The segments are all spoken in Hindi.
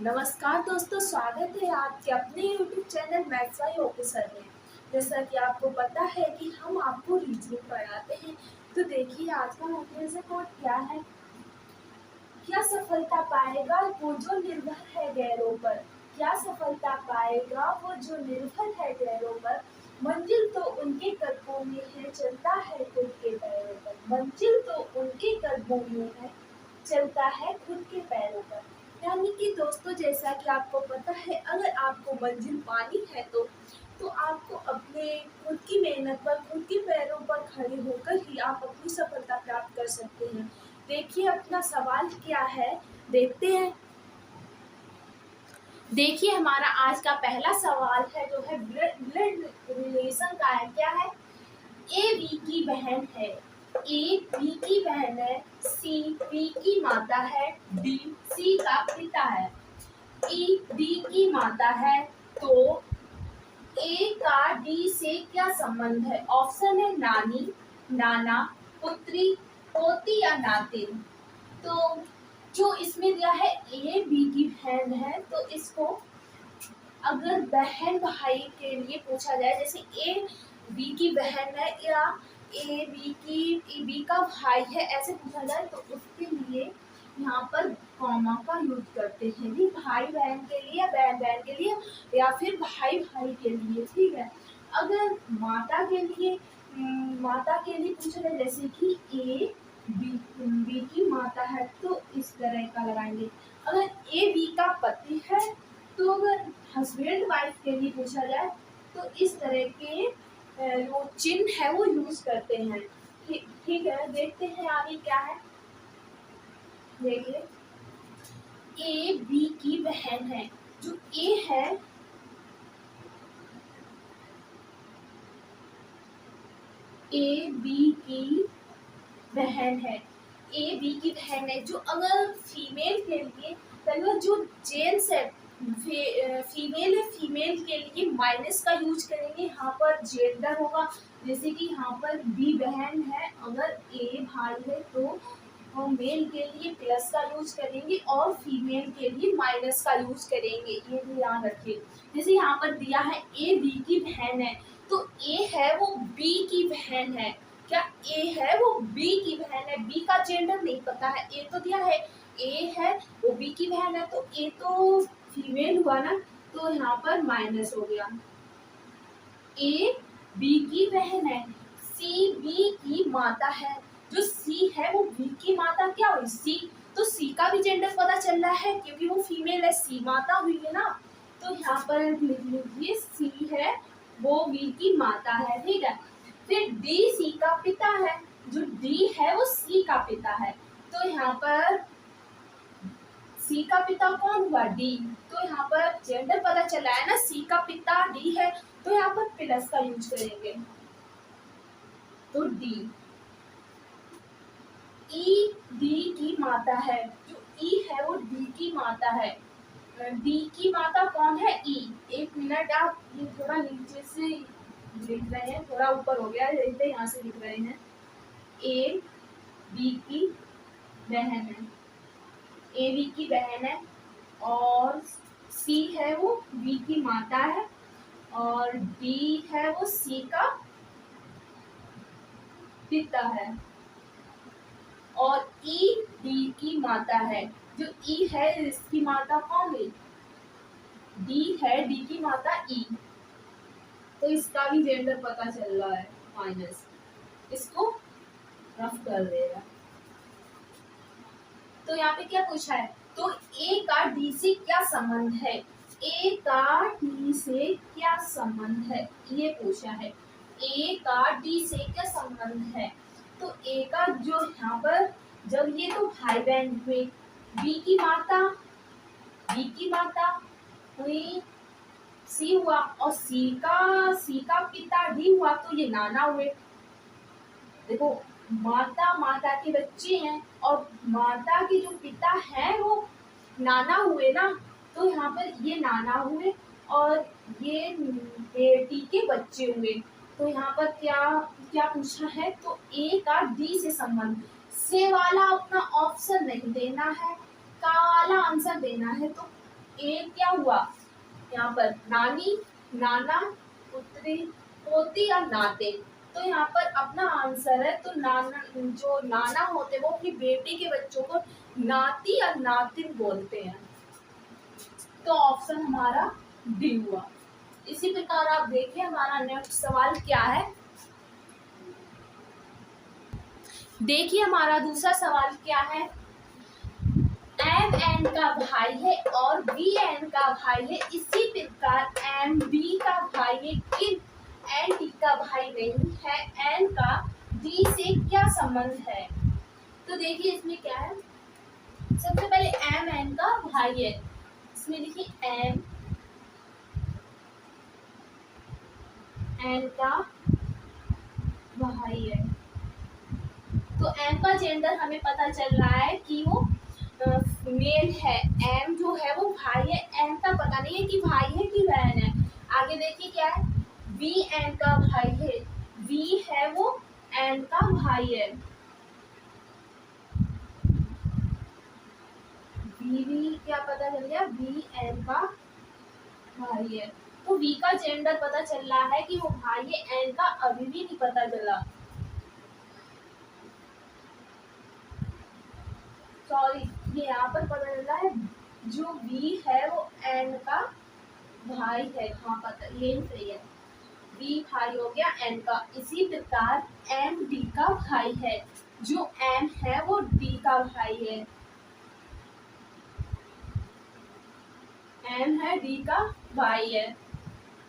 नमस्कार दोस्तों, स्वागत है आपके अपने YouTube चैनल मैथ्स वाई ऑफिसर में। जैसा कि आपको पता है कि हम आपको रीजनिंग पढ़ाते हैं, तो देखिए आज का मोटिवेशन कोट क्या है। क्या सफलता पाएगा वो जो निर्भर है गैरों पर। क्या सफलता पाएगा वो जो निर्भर है गैरों पर। मंजिल तो उनके कदमों में है, चलता है खुद के पैरों पर। मंजिल तो उनके कदमों में है, चलता है खुद के पैरों पर। यानी कि दोस्तों, जैसा कि आपको पता है, अगर आपको मंजिल पानी है तो आपको अपने खुद की मेहनत पर, खुद के पैरों पर खड़े होकर ही आप अपनी सफलता प्राप्त कर सकते हैं। देखिए अपना सवाल क्या है, देखते हैं। देखिए हमारा आज का पहला सवाल है जो है ब्लड रिलेशन का है। क्या है? ए बी की बहन है, ए बी की बहन है, सी बी की माता है, डी सी का पिता है, ई डी की माता है, तो ए का डी से क्या संबंध है? ऑप्शन है नानी, नाना, पुत्री, पोती या नातिन। तो जो इसमें दिया है ए बी की बहन है, तो इसको अगर बहन भाई के लिए पूछा जाए, जैसे ए बी की बहन है या ए बी का भाई है, ऐसे पूछा जाए तो उसके लिए यहाँ पर कॉमा का यूज करते हैं भी, भाई बहन के लिए, बहन बहन के लिए, या फिर भाई भाई के लिए। ठीक है। अगर माता के लिए पूछा जाए, जैसे कि ए बी की माता है, तो इस तरह का लगाएंगे। अगर ए बी का पति है, तो अगर हस्बैंड वाइफ के लिए पूछा जाए तो इस तरह के वो चिन्ह है वो यूज करते हैं। ठीक है, देखते हैं आगे क्या है। देखिए ए बी की बहन है, जो ए है ए बी की बहन है, ए बी की बहन है, जो अगर फीमेल के लिए, पहले जो जेंट्स है फीमेल है, फीमेल के लिए माइनस का यूज करेंगे, यहाँ पर जेंडर होगा। जैसे कि यहाँ पर बी बहन है, अगर ए भाई है तो हम मेल के लिए प्लस का यूज करेंगे और फीमेल के लिए माइनस का यूज करेंगे, ये भी याद रखिए। जैसे यहाँ पर दिया है ए बी की बहन है, तो ए है वो बी की बहन है। क्या ए है वो बी की बहन है? बी का जेंडर नहीं पता है, ए तो दिया है ए है वो बी की बहन है, तो ए तो फीमेल हुआ ना, तो यहाँ पर माइनस हो गया। ए बी की बहन है, सी बी की माता है, जो सी है वो बी की माता क्या हुई? सी। तो सी का भी जेंडर पता चल रहा है क्योंकि वो फीमेल है, सी माता हुई है ना। तो यहाँ पर लिख लीजिए सी है वो बी की माता है। ठीक है। फिर डी सी का पिता है, जो डी है वो सी का पिता है, तो यहाँ पर सी का पिता कौन हुआ? डी। तो यहाँ पर जेंडर पता चला है ना, सी का पिता डी है, तो यहाँ पर प्लस का यूज करेंगे, तो डी। ई डी की माता है, जो ई है वो डी की माता है, डी की माता कौन है? ई। एक मिनट, आप ये थोड़ा नीचे से लिख रहे हैं, थोड़ा ऊपर हो गया, यहाँ से लिख रहे हैं। ए बी की बहन है, ए बी की बहन है, और सी है वो बी की माता है, और डी है वो सी का पिता है, और ई डी की माता है। जो ई है इसकी माता कौन है? डी है, डी की माता ई। तो इसका भी जेंडर पता चल रहा है, माइनस, इसको रफ कर देगा। तो यहाँ पे क्या पूछा है? तो ए का डी से क्या संबंध है? ए का डी से क्या संबंध है, ये पूछा है। ए का डी से क्या संबंध है? तो ए का जो यहाँ पर, जब ये तो भाई बहन हुए, बी की माता हुई, सी हुआ, और सी का पिता डी हुआ, तो ये नाना हुए। देखो, माता के बच्चे हैं, और माता के जो पिता हैं वो नाना हुए ना, तो यहाँ पर ये नाना हुए और ये बेटी के बच्चे हुए। तो यहाँ पर क्या क्या पूछा है? तो ए का डी से संबंध, से वाला अपना ऑप्शन नहीं देना है, का वाला आंसर देना है। तो ए क्या हुआ यहाँ पर, नानी, नाना, पुत्री, पोती या नाते। तो यहाँ पर अपना आंसर है, तो नाना, जो नाना होते हैं वो अपनी बेटी के बच्चों को नाती या नातिन बोलते हैं। तो ऑप्शन हमारा डी हुआ। इसी प्रकार आप देखिए हमारा नेक्स्ट सवाल क्या है। देखिए हमारा दूसरा सवाल क्या है। एम एन का भाई है और बी एन का भाई है, इसी प्रकार एम बी का भाई है, किन एन डी का भाई नहीं है, एन का डी से क्या संबंध है। तो देखिए इसमें क्या है, सबसे पहले एम एन का भाई है, इसमें देखिए एम एन का भाई है। तो एम का जेंडर हमें पता चल रहा है कि वो मेल है, एम जो है वो भाई है, एम का पता नहीं है कि भाई है कि बहन है। आगे देखिए क्या है, वी एन का भाई है, वी है वो एन का भाई है, वी क्या पता चल गया, वी एन का भाई है। तो वी का जेंडर पता चल रहा है कि वो भाई है, एन का अभी भी नहीं पता चला, सॉरी ये यहाँ पर पता चल रहा है जो वी है वो एन का भाई है। हाँ पता, यही सही है, वी भाई हो गया एन का। इसी प्रकार एम डी का भाई है, जो एम है वो डी का भाई है, एम है डी का भाई है।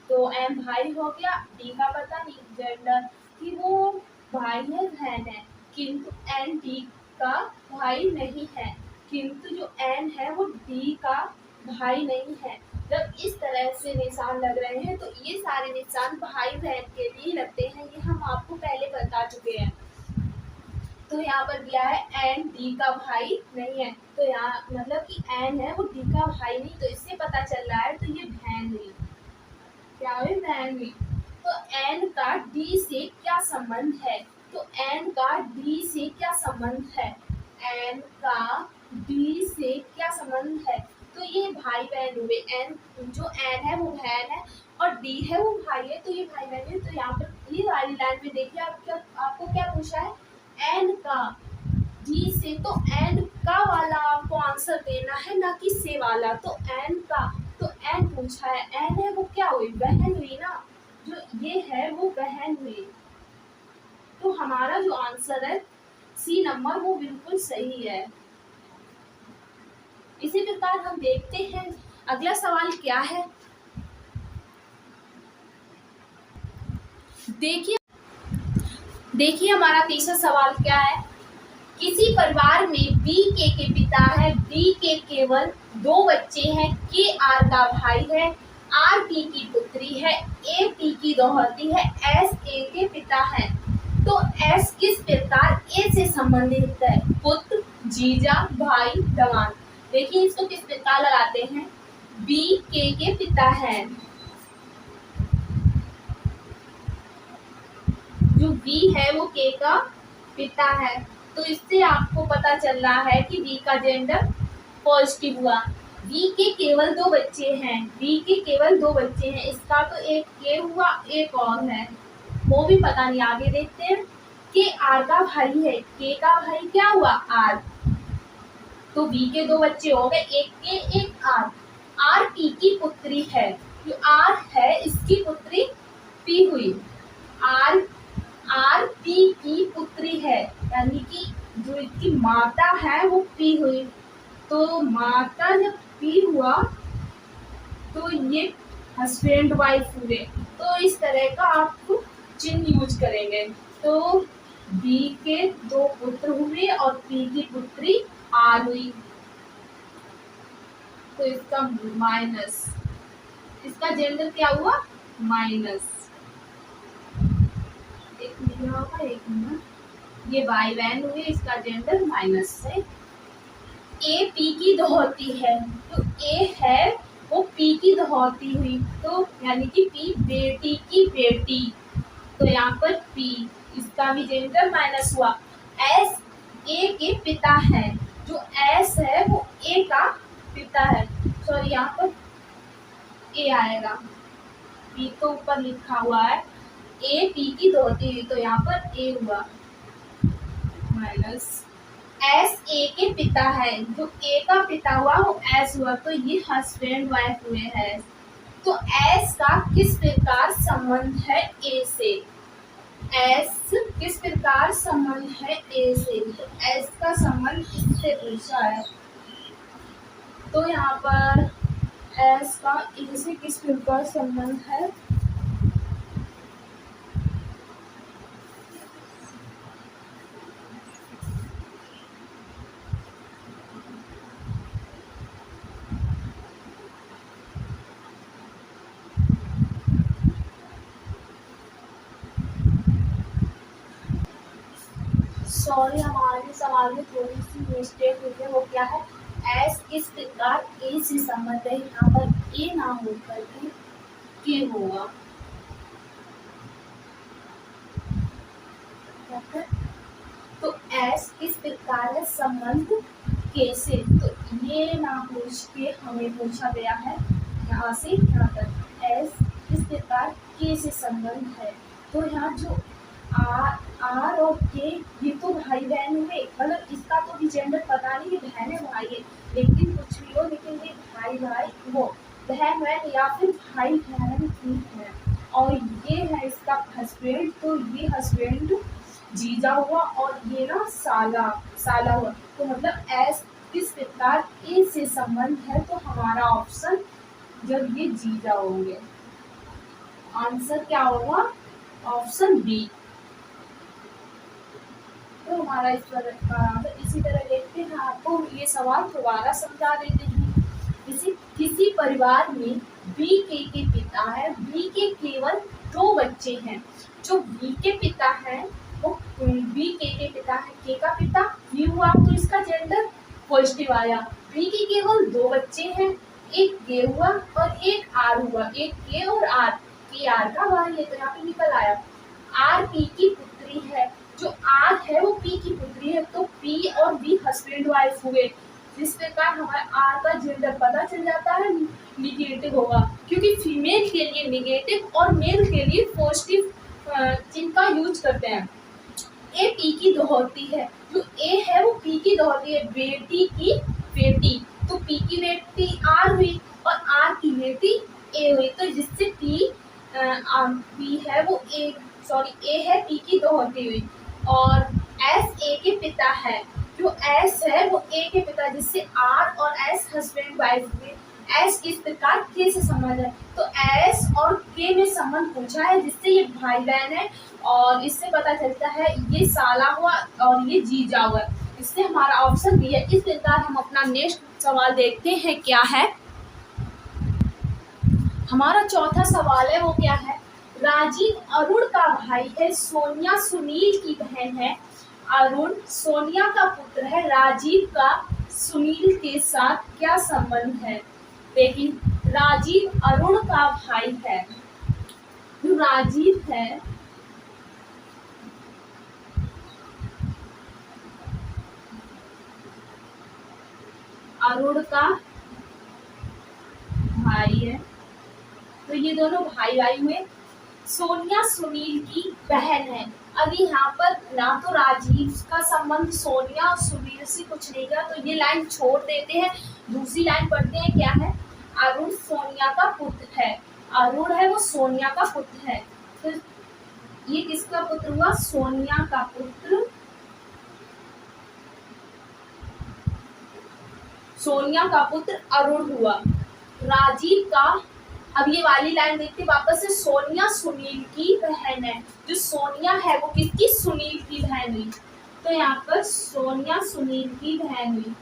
तो एम भाई हो गया, डी का पता नहीं जेंडर कि वो भाई है बहन है, किंतु एन डी का भाई नहीं है, किंतु जो एन है वो डी का भाई नहीं है। जब इस तरह से निशान लग रहे हैं तो ये सारे निशान भाई बहन के लिए लगते हैं, ये हम आपको पहले बता चुके हैं। तो यहाँ पर दिया है एन डी का भाई नहीं है, तो यहाँ मतलब कि एन है वो डी का भाई नहीं, तो इससे पता चल रहा है तो ये बहन हुई, क्या हुई, बहन हुई। तो एन का डी से क्या संबंध है, तो एन का डी से क्या संबंध है, एन का डी से क्या संबंध है, तो ये भाई बहन हुए। एन जो एन है वो बहन है और डी है वो भाई है, तो ये भाई बहन है। तो यहाँ पर ये वाली लाइन में देखिए आपको क्या पूछा है, एन का डी से, तो एन का वाला आपको आंसर देना है ना कि से वाला। तो एन का, तो एन पूछा है, एन है वो क्या हुई, बहन हुई ना, जो ये है वो बहन हुई। तो हमारा जो आंसर है सी नंबर वो बिल्कुल सही है। इसी प्रकार हम देखते हैं अगला सवाल क्या है। देखिए हमारा तीसरा सवाल क्या है। किसी परिवार में बी के पिता है, बी के केवल 2 बच्चे हैं, के आर का भाई है, आर पी की पुत्री है, ए पी की दोहती है, एस ए के पिता है। तो एस किस प्रकार ए से संबंधित है, पुत्र, जीजा, भाई, दमाद। देखिए इसको किस प्रकार लगाते हैं, बी के पिता है, जो बी है वो के का पिता है, तो इससे आपको पता चल रहा है कि बी का जेंडर पॉजिटिव हुआ। बी के केवल 2 बच्चे हैं, बी के केवल 2 बच्चे हैं, इसका तो एक के हुआ, एक और है वो भी पता नहीं, आगे देखते हैं। के आर का भाई है, के का भाई क्या हुआ, आर, तो बी के 2 बच्चे हो गए, एक के एक आर। आर पी की पुत्री है, जो आर है इसकी पुत्री पी हुई, आर पी की पुत्री है, यानी कि जो इसकी माता है वो पी हुई। तो माता जब पी हुआ तो ये हस्बैंड वाइफ हुए, तो इस तरह का आप चिन्ह यूज करेंगे। तो बी के 2 पुत्र हुए और पी की पुत्री आर हुई, तो इसका माइनस, इसका जेंडर क्या हुआ, माइनस। एक मिनट, ये भाई बहन हुए, इसका जेंडर माइनस है। ए पी की दोहती है, तो ए है वो पी की दोहती हुई, तो यानी कि पी बेटी की बेटी, तो यहाँ पर पी, इसका भी जेंडर माइनस हुआ। एस ए के पिता है, जो एस है वो ए का पिता है, सॉरी यहाँ पर ए आएगा, पी तो ऊपर लिखा हुआ है, ए पी की दोहती हुई, तो यहाँ पर ए हुआ माइनस एस ए के पिता है, जो ए का पिता हुआ वो एस हुआ, तो ये हस्बैंड वाइफ हुए हैं। तो एस का किस प्रकार संबंध है ए से, एस किस प्रकार संबंध है ए से, तो एस का संबंध इससे पूछा है। तो यहाँ पर एस का ए से किस प्रकार संबंध है, सॉरी हमारे सवाल में थोड़ी सी मिस्टेक हुई है, वो क्या है, एस किस प्रकार ए से संबंध है, यहाँ पर ए ना होकर के होगा, तो एस किस प्रकार है संबंध के से, तो ये ना पूछ के हमें पूछा गया है यहाँ से यहाँ तक, एस किस प्रकार के से संबंध है। तो यहाँ जो आर और के ये तो भाई बहन हुए, मतलब इसका तो भी जेंडर पता नहीं, बहन है भाई है, लेकिन कुछ भी हो, लेकिन ये भाई भाई वो बहन बहन या फिर भाई बहन ठीक है। और ये है इसका हस्बैंड, तो ये हस्बैंड जीजा हुआ और ये ना साला हुआ, तो मतलब एस किस प्रकार ए से संबंध है, तो हमारा ऑप्शन जब ये जीजा होंगे, आंसर क्या होगा, ऑप्शन बी। तो हमारा इस पर आंसर इसी तरह देखते हैं, आपको ये सवाल दोबारा समझा देते हैं। किसी परिवार में बी के पिता है, बी के केवल 2 बच्चे हैं, जो बी के पिता है वो बी के पिता है, के का पिता बी हुआ, तो इसका जेंडर पॉजिटिव आया। बी के केवल 2 बच्चे हैं, एक के हुआ और एक आर हुआ, एक के और आर, के आर का भाई है, तो यहाँ पे निकल आया। आर पी की पुत्री है, जो आर है वो पी की पुत्री है, तो पी और बी हस्बैंड वाइफ हुए, जिस प्रकार हमारे आर का जेंडर पता चल जाता है, निगेटिव होगा, क्योंकि फीमेल के लिए निगेटिव और मेल के लिए पॉजिटिव चिन्ह का यूज करते हैं। ए पी की दोहती है, जो ए है वो पी की दोहती है, बेटी की बेटी, तो पी की बेटी आर हुई और आर की बेटी ए हुई, तो जिससे पी है वो ए है पी की दोहती हुई, और एस ए के पिता है, जो एस है वो ए के पिता, जिससे आर और एस हस्बैंड वाइफ हुए। एस किस प्रकार के से संबंध है, तो एस और के में संबंध पूछा है, जिससे ये भाई बहन है, और इससे पता चलता है ये साला हुआ और ये जीजा हुआ, इससे हमारा ऑप्शन बी है। इस प्रकार हम अपना नेक्स्ट सवाल देखते हैं क्या है। हमारा चौथा सवाल है वो क्या है, राजीव अरुण का भाई है, सोनिया सुनील की बहन है, अरुण सोनिया का पुत्र है, राजीव का सुनील के साथ क्या संबंध है। देखिए राजीव अरुण का भाई है, जो राजीव है अरुण का भाई है, तो ये दोनों भाई भाई हुए। सोनिया सुनील की बहन है, अभी यहाँ पर ना तो राजीव का संबंध सोनिया और सुनील से कुछ नहीं का, तो ये लाइन छोड़ देते हैं, दूसरी लाइन पढ़ते हैं क्या है, अरुण सोनिया का पुत्र है, अरुण है वो सोनिया का पुत्र है, तो ये किसका पुत्र हुआ, सोनिया का पुत्र, सोनिया का पुत्र अरुण हुआ। राजीव का, अब ये वाली लाइन देखते वापस से, सोनिया सुनील की बहन है, जो सोनिया है वो किसकी, सुनील की बहन हुई, तो यहाँ पर सोनिया सुनील की बहन हुई।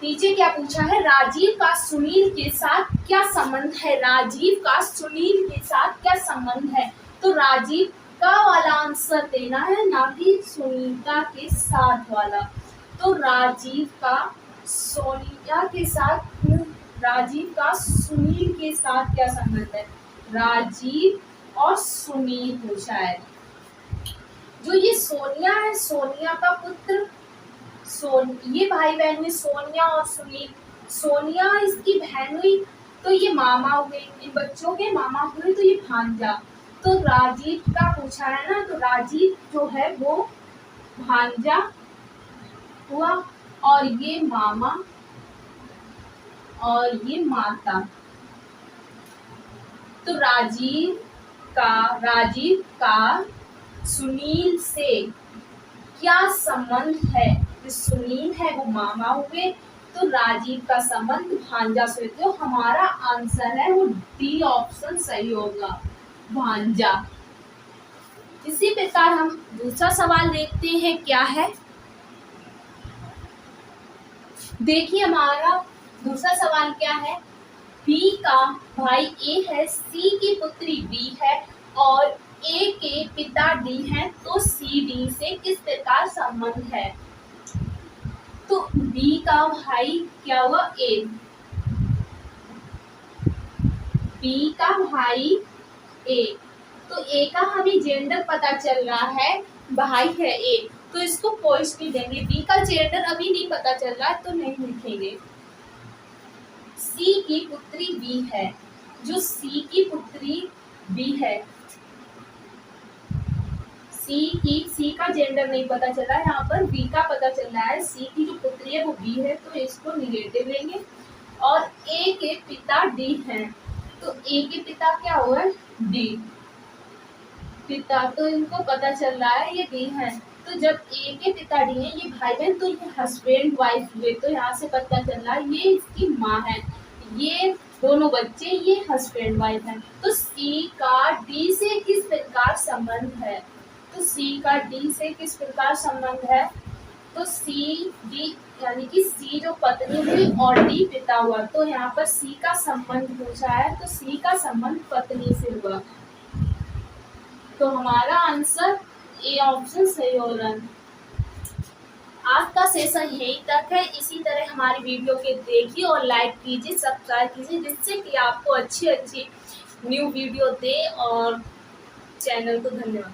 नीचे क्या पूछा है, राजीव का सुनील के साथ क्या संबंध है, राजीव का सुनील के साथ क्या संबंध है, तो राजीव का वाला आंसर देना है, ना कि सुनीता के साथ वाला। तो राजीव का सोनिया के साथ, राजीव का सुनील के साथ क्या संबंध है, राजीव और सुनील पूछा है। जो ये सोनिया है, सोनिया का पुत्र ये भाई बहन हुए सोनिया और सुनील। सोनिया इसकी बहन हुई तो ये मामा हुए, इन बच्चों के मामा हुए तो ये भांजा। तो राजीव का पूछा है ना, तो राजीव जो है वो भांजा हुआ और ये मामा और ये माता। तो राजीव का सुनील से क्या संबंध है? जो सुनील है वो मामा हुए, तो राजीव का संबंध भांजा से। तो हमारा आंसर है वो डी ऑप्शन सही होगा, भांजा। इसी प्रकार हम दूसरा सवाल देखते हैं क्या है। देखिए हमारा दूसरा सवाल क्या है। बी का भाई ए है, सी की पुत्री बी है और ए के पिता डी हैं, तो सी डी से किस प्रकार संबंध है? तो बी का भाई क्या हुआ ए, बी का भाई ए, तो ए का हमें जेंडर पता चल रहा है, भाई है ए, तो इसको पॉजिटिव देंगे। बी का जेंडर अभी नहीं पता चल रहा है तो नहीं लिखेंगे। सी की पुत्री बी है, जो सी की पुत्री बी है, सी का जेंडर नहीं पता चल रहा है, यहाँ पर बी का पता चल रहा है। सी की जो पुत्री है वो बी है, तो इसको निगेटिव लेंगे। और ए के पिता डी हैं, तो ए के पिता क्या हुआ है? डी पिता, तो इनको पता चल रहा है ये डी है। तो जब ए के पिता डी हैं, ये भाई बहन, तो ये हस्बैंड वाइफ हुए, तो यहाँ से पता चल रहा है ये इसकी माँ है, ये दोनों बच्चे ये हस्बैंड वाइफ हैं। तो सी का डी से किस प्रकार संबंध है? तो सी का डी से किस प्रकार संबंध है? तो सी डी यानी कि सी जो पत्नी हुई और डी पिता हुआ, तो यहाँ पर सी का संबंध पूछा है, तो सी का संबंध पत्नी से हुआ। तो हमारा आंसर ए ऑप्शन सही हो रहा है। आज का सेशन यहीं तक है। इसी तरह हमारी वीडियो के देखिए और लाइक कीजिए, सब्सक्राइब कीजिए, जिससे कि आपको अच्छी न्यू वीडियो दे। और चैनल को धन्यवाद।